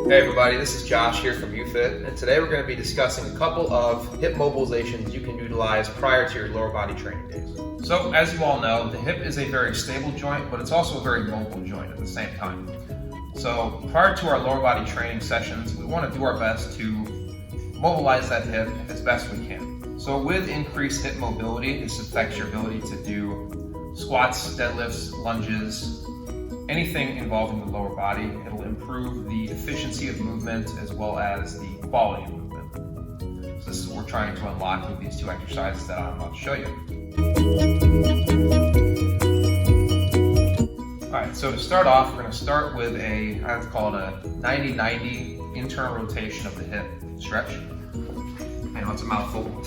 Hey everybody, this is Josh here from UFit, and today we're going to be discussing a couple of hip mobilizations you can utilize prior to your lower body training days. So as you all know, the hip is a very stable joint, but it's also a very mobile joint at the same time. So prior to our lower body training sessions, we want to do our best to mobilize that hip as best we can. So with increased hip mobility, this affects your ability to do squats, deadlifts, lunges, anything involving the lower body. It'll improve the efficiency of movement as well as the quality of movement. So this is what we're trying to unlock with these two exercises that I'm about to show you. Alright, so to start off, we're going to start with I like to call it a 90-90 internal rotation of the hip stretch. I know it's a mouthful.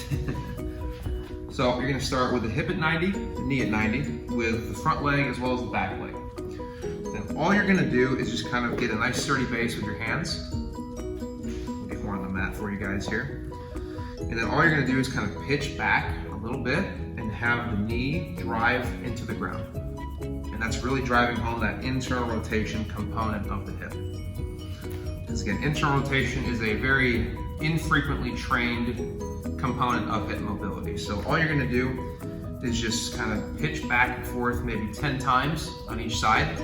So you're going to start with the hip at 90, the knee at 90, with the front leg as well as the back leg. Then all you're going to do is just kind of get a nice sturdy base with your hands. I'll get more on the mat for you guys here. And then all you're going to do is kind of pitch back a little bit and have the knee drive into the ground. And that's really driving home that internal rotation component of the hip. Because again, internal rotation is a very infrequently trained component of hip mobility. So all you're going to do is just kind of pitch back and forth maybe 10 times on each side.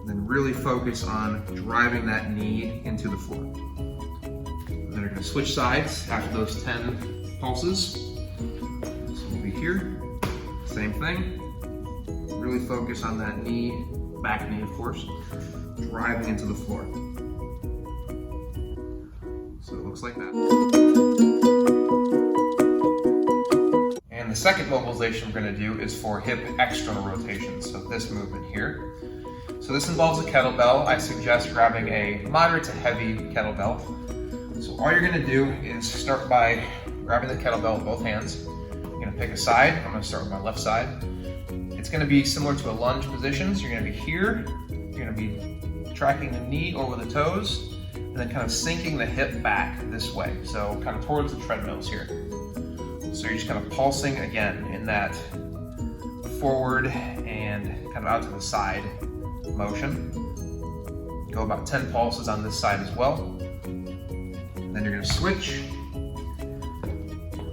Then really focus on driving that knee into the floor. And then you're going to switch sides after those 10 pulses. So we'll be here, same thing. Really focus on that knee, back knee of course, driving into the floor. So it looks like that. And the second mobilization we're going to do is for hip external rotation, so this movement here. So this involves a kettlebell. I suggest grabbing a moderate to heavy kettlebell. So all you're going to do is start by grabbing the kettlebell with both hands. You're going to pick a side. I'm going to start with my left side. It's going to be similar to a lunge position. So you're going to be here. You're going to be tracking the knee over the toes, and then kind of sinking the hip back this way. So kind of towards the treadmills here. So you're just kind of pulsing again in that forward and kind of out to the side motion. Go about 10 pulses on this side as well. And then you're going to switch.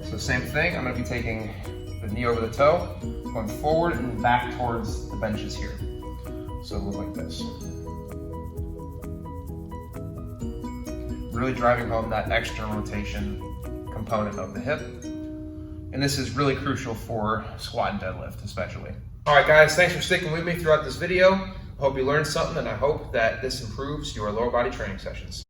So same thing, I'm going to be taking the knee over the toe, going forward and back towards the benches here. So it'll look like this. Really driving home that external rotation component of the hip. And this is really crucial for squat and deadlift especially. Alright guys, thanks for sticking with me throughout this video. Hope you learned something, and I hope that this improves your lower body training sessions.